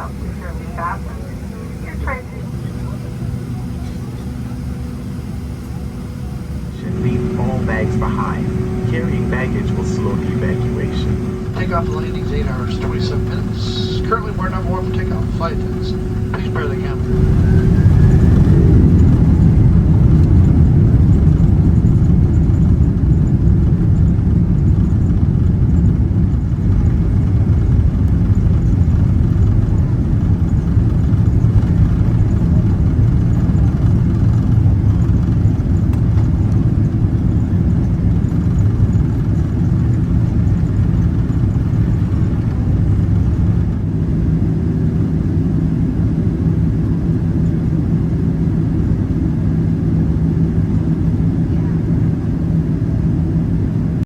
seatbelt securely fastened. Your transit should leave all bags behind. Carrying baggage will slow the evacuation. Takeoff and landing's 8 hours, 27 minutes. Currently, we're number 1 for takeoff. Flight attendants, please bear the count.